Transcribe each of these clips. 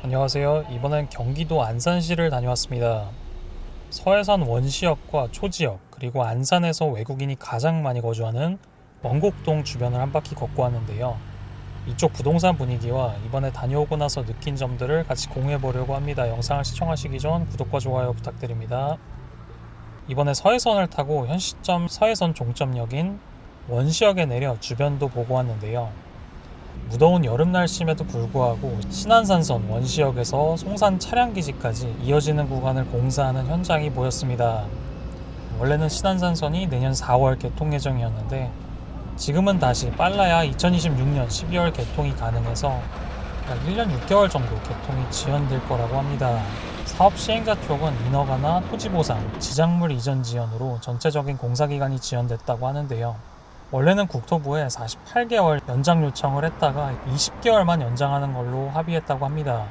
안녕하세요. 이번엔 경기도 안산시를 다녀왔습니다. 서해안 원시역과 초지역 그리고 안산에서 외국인이 가장 많이 거주하는 원곡동 주변을 한 바퀴 걷고 왔는데요. 이쪽 부동산 분위기와 이번에 다녀오고 나서 느낀 점들을 같이 공유해 보려고 합니다. 영상을 시청하시기 전 구독과 좋아요 부탁드립니다. 이번에 서해선을 타고 현 시점 서해선 종점역인 원시역에 내려 주변도 보고 왔는데요. 무더운 여름 날씨임에도 불구하고 신안산선 원시역에서 송산 차량기지까지 이어지는 구간을 공사하는 현장이 보였습니다. 원래는 신안산선이 내년 4월 개통 예정이었는데 지금은 다시 빨라야 2026년 12월 개통이 가능해서 약 1년 6개월 정도 개통이 지연될 거라고 합니다. 사업 시행자 쪽은 인허가나 토지보상, 지작물 이전 지연으로 전체적인 공사기간이 지연됐다고 하는데요. 원래는 국토부에 48개월 연장 요청을 했다가 20개월만 연장하는 걸로 합의했다고 합니다.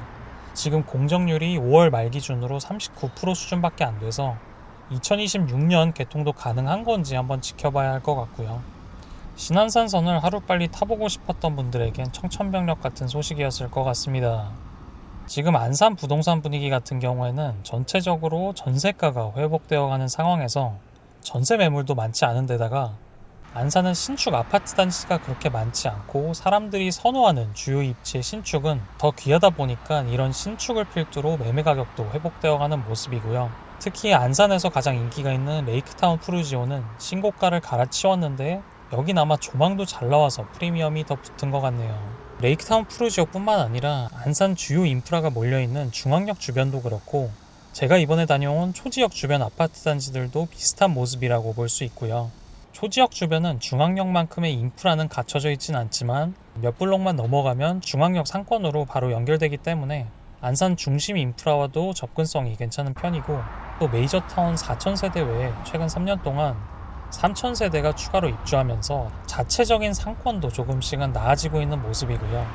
지금 공정률이 5월 말 기준으로 39% 수준밖에 안 돼서 2026년 개통도 가능한 건지 한번 지켜봐야 할 것 같고요. 신안산선을 하루빨리 타보고 싶었던 분들에겐 청천벽력 같은 소식이었을 것 같습니다. 지금 안산 부동산 분위기 같은 경우에는 전체적으로 전세가가 회복되어 가는 상황에서 전세 매물도 많지 않은 데다가 안산은 신축 아파트 단지가 그렇게 많지 않고 사람들이 선호하는 주요 입지의 신축은 더 귀하다 보니까 이런 신축을 필두로 매매 가격도 회복되어 가는 모습이고요. 특히 안산에서 가장 인기가 있는 레이크타운 푸르지오는 신고가를 갈아치웠는데 여긴 아마 조망도 잘 나와서 프리미엄이 더 붙은 것 같네요. 레이크타운 푸르지오 뿐만 아니라 안산 주요 인프라가 몰려있는 중앙역 주변도 그렇고 제가 이번에 다녀온 초지역 주변 아파트 단지들도 비슷한 모습이라고 볼 수 있고요. 초지역 주변은 중앙역만큼의 인프라는 갖춰져 있진 않지만 몇 블록만 넘어가면 중앙역 상권으로 바로 연결되기 때문에 안산 중심 인프라와도 접근성이 괜찮은 편이고 또 메이저타운 4,000세대 외에 최근 3년 동안 3,000세대가 추가로 입주하면서 자체적인 상권도 조금씩은 나아지고 있는 모습이고요.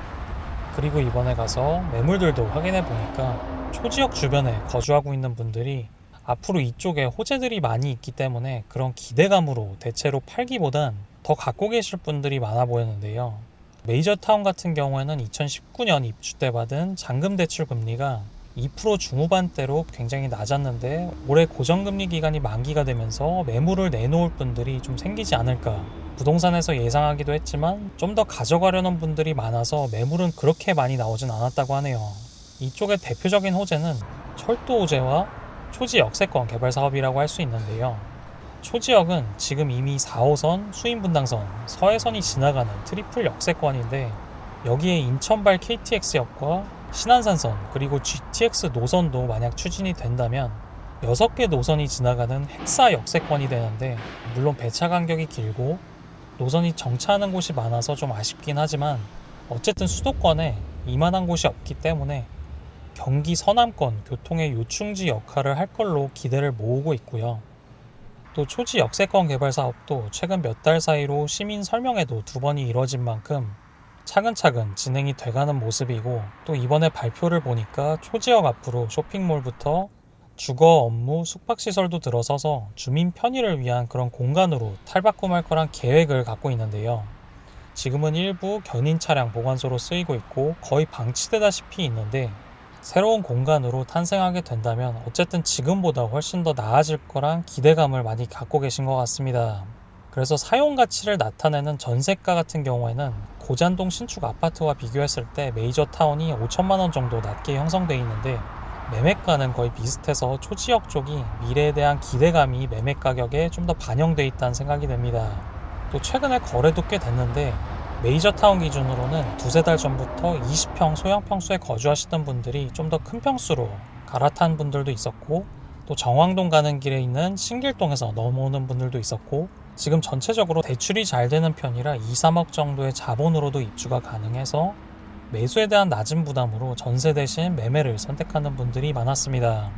그리고 이번에 가서 매물들도 확인해 보니까 초지역 주변에 거주하고 있는 분들이 앞으로 이쪽에 호재들이 많이 있기 때문에 그런 기대감으로 대체로 팔기보단 더 갖고 계실 분들이 많아 보였는데요. 메이저타운 같은 경우에는 2019년 입주 때 받은 잔금 대출 금리가 2% 중후반대로 굉장히 낮았는데 올해 고정금리 기간이 만기가 되면서 매물을 내놓을 분들이 좀 생기지 않을까. 부동산에서 예상하기도 했지만 좀 더 가져가려는 분들이 많아서 매물은 그렇게 많이 나오진 않았다고 하네요. 이쪽의 대표적인 호재는 철도 호재와 초지 역세권 개발 사업이라고 할 수 있는데요. 초지역은 지금 이미 4호선, 수인분당선, 서해선이 지나가는 트리플 역세권인데 여기에 인천발 KTX역과 신안산선 그리고 GTX 노선도 만약 추진이 된다면 6개 노선이 지나가는 헥사 역세권이 되는데 물론 배차 간격이 길고 노선이 정차하는 곳이 많아서 좀 아쉽긴 하지만 어쨌든 수도권에 이만한 곳이 없기 때문에 경기 서남권 교통의 요충지 역할을 할 걸로 기대를 모으고 있고요. 또 초지 역세권 개발 사업도 최근 몇 달 사이로 시민 설명회도 2번이 이뤄진 만큼 차근차근 진행이 돼가는 모습이고 또 이번에 발표를 보니까 초지역 앞으로 쇼핑몰부터 주거, 업무, 숙박시설도 들어서서 주민 편의를 위한 그런 공간으로 탈바꿈할 거란 계획을 갖고 있는데요. 지금은 일부 견인 차량 보관소로 쓰이고 있고 거의 방치되다시피 있는데 새로운 공간으로 탄생하게 된다면 어쨌든 지금보다 훨씬 더 나아질 거란 기대감을 많이 갖고 계신 것 같습니다. 그래서 사용 가치를 나타내는 전세가 같은 경우에는 고잔동 신축 아파트와 비교했을 때 메이저 타운이 5천만 원 정도 낮게 형성되어 있는데 매매가는 거의 비슷해서 초지역 쪽이 미래에 대한 기대감이 매매 가격에 좀 더 반영되어 있다는 생각이 듭니다. 또 최근에 거래도 꽤 됐는데 메이저타운 기준으로는 두세 달 전부터 20평 소형 평수에 거주하시던 분들이 좀 더 큰 평수로 갈아탄 분들도 있었고 또 정왕동 가는 길에 있는 신길동에서 넘어오는 분들도 있었고 지금 전체적으로 대출이 잘 되는 편이라 2, 3억 정도의 자본으로도 입주가 가능해서 매수에 대한 낮은 부담으로 전세 대신 매매를 선택하는 분들이 많았습니다.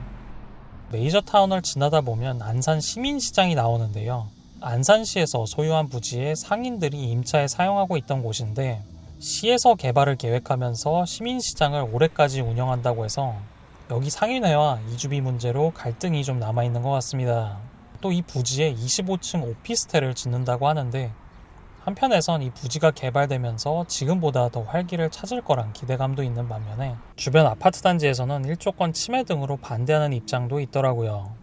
메이저타운을 지나다 보면 안산 시민시장이 나오는데요. 안산시에서 소유한 부지에 상인들이 임차에 사용하고 있던 곳인데 시에서 개발을 계획하면서 시민시장을 올해까지 운영한다고 해서 여기 상인회와 이주비 문제로 갈등이 좀 남아있는 것 같습니다. 또 이 부지에 25층 오피스텔을 짓는다고 하는데 한편에선 이 부지가 개발되면서 지금보다 더 활기를 찾을 거란 기대감도 있는 반면에 주변 아파트 단지에서는 일조권 침해 등으로 반대하는 입장도 있더라고요.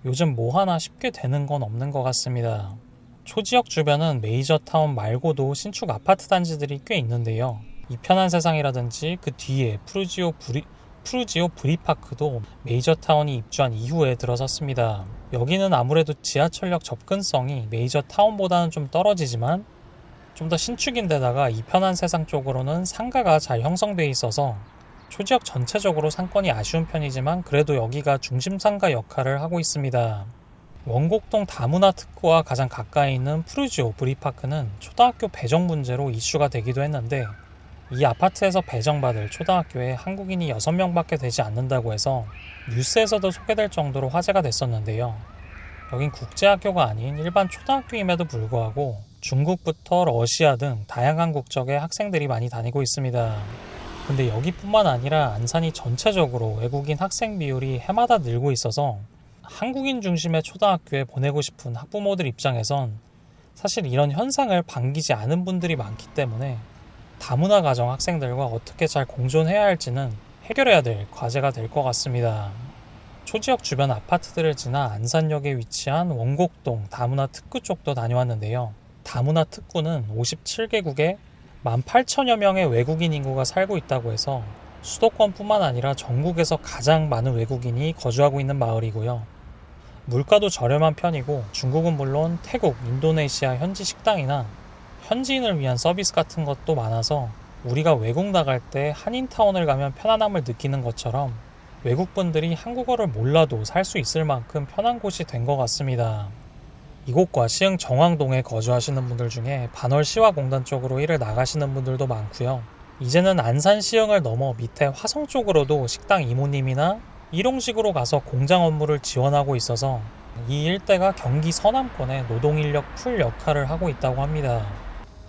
요즘 뭐 하나 쉽게 되는 건 없는 것 같습니다. 초지역 주변은 메이저 타운 말고도 신축 아파트 단지들이 꽤 있는데요. 이편한 세상이라든지 그 뒤에 푸르지오 브리파크도 메이저 타운이 입주한 이후에 들어섰습니다. 여기는 아무래도 지하철역 접근성이 메이저 타운보다는 좀 떨어지지만 좀 더 신축인데다가 이편한 세상 쪽으로는 상가가 잘 형성되어 있어서 초지역 전체적으로 상권이 아쉬운 편이지만 그래도 여기가 중심 상가 역할을 하고 있습니다. 원곡동 다문화 특구와 가장 가까이 있는 푸르지오 브리파크는 초등학교 배정 문제로 이슈가 되기도 했는데 이 아파트에서 배정받을 초등학교에 한국인이 6명밖에 되지 않는다고 해서 뉴스에서도 소개될 정도로 화제가 됐었는데요. 여긴 국제학교가 아닌 일반 초등학교임에도 불구하고 중국부터 러시아 등 다양한 국적의 학생들이 많이 다니고 있습니다. 근데 여기뿐만 아니라 안산이 전체적으로 외국인 학생 비율이 해마다 늘고 있어서 한국인 중심의 초등학교에 보내고 싶은 학부모들 입장에선 사실 이런 현상을 반기지 않은 분들이 많기 때문에 다문화 가정 학생들과 어떻게 잘 공존해야 할지는 해결해야 될 과제가 될 것 같습니다. 초지역 주변 아파트들을 지나 안산역에 위치한 원곡동 다문화 특구 쪽도 다녀왔는데요. 다문화 특구는 57개국에 18,000여 명의 외국인 인구가 살고 있다고 해서 수도권뿐만 아니라 전국에서 가장 많은 외국인이 거주하고 있는 마을이고요. 물가도 저렴한 편이고 중국은 물론 태국, 인도네시아 현지 식당이나 현지인을 위한 서비스 같은 것도 많아서 우리가 외국 나갈 때 한인타운을 가면 편안함을 느끼는 것처럼 외국분들이 한국어를 몰라도 살 수 있을 만큼 편한 곳이 된 것 같습니다. 이곳과 시흥 정왕동에 거주하시는 분들 중에 반월시화공단 쪽으로 일을 나가시는 분들도 많고요. 이제는 안산 시흥을 넘어 밑에 화성 쪽으로도 식당 이모님이나 일용직으로 가서 공장 업무를 지원하고 있어서 이 일대가 경기 서남권의 노동인력 풀 역할을 하고 있다고 합니다.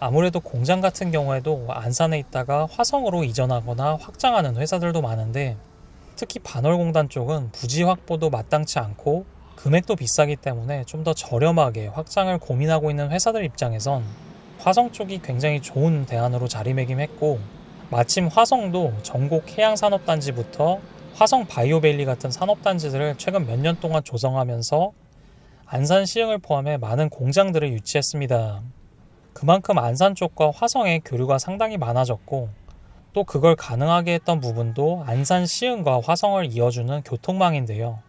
아무래도 공장 같은 경우에도 안산에 있다가 화성으로 이전하거나 확장하는 회사들도 많은데 특히 반월공단 쪽은 부지 확보도 마땅치 않고 금액도 비싸기 때문에 좀 더 저렴하게 확장을 고민하고 있는 회사들 입장에선 화성 쪽이 굉장히 좋은 대안으로 자리매김했고 마침 화성도 전국 해양산업단지부터 화성 바이오밸리 같은 산업단지들을 최근 몇 년 동안 조성하면서 안산 시흥을 포함해 많은 공장들을 유치했습니다. 그만큼 안산 쪽과 화성의 교류가 상당히 많아졌고 또 그걸 가능하게 했던 부분도 안산 시흥과 화성을 이어주는 교통망인데요.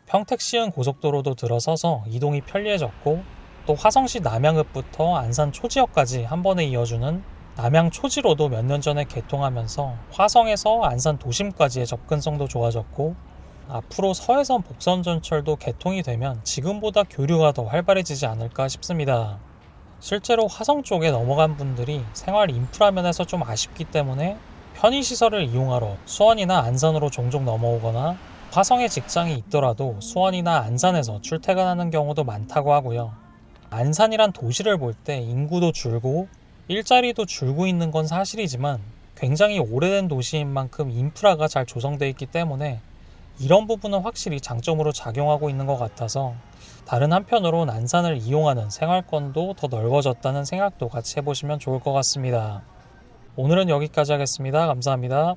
평택 시흥 고속도로도 들어서서 이동이 편리해졌고 또 화성시 남양읍부터 안산 초지역까지 한 번에 이어주는 남양 초지로도 몇 년 전에 개통하면서 화성에서 안산 도심까지의 접근성도 좋아졌고 앞으로 서해선 복선전철도 개통이 되면 지금보다 교류가 더 활발해지지 않을까 싶습니다. 실제로 화성 쪽에 넘어간 분들이 생활 인프라 면에서 좀 아쉽기 때문에 편의시설을 이용하러 수원이나 안산으로 종종 넘어오거나 화성에 직장이 있더라도 수원이나 안산에서 출퇴근하는 경우도 많다고 하고요. 안산이란 도시를 볼 때 인구도 줄고 일자리도 줄고 있는 건 사실이지만 굉장히 오래된 도시인 만큼 인프라가 잘 조성되어 있기 때문에 이런 부분은 확실히 장점으로 작용하고 있는 것 같아서 다른 한편으론 안산을 이용하는 생활권도 더 넓어졌다는 생각도 같이 해보시면 좋을 것 같습니다. 오늘은 여기까지 하겠습니다. 감사합니다.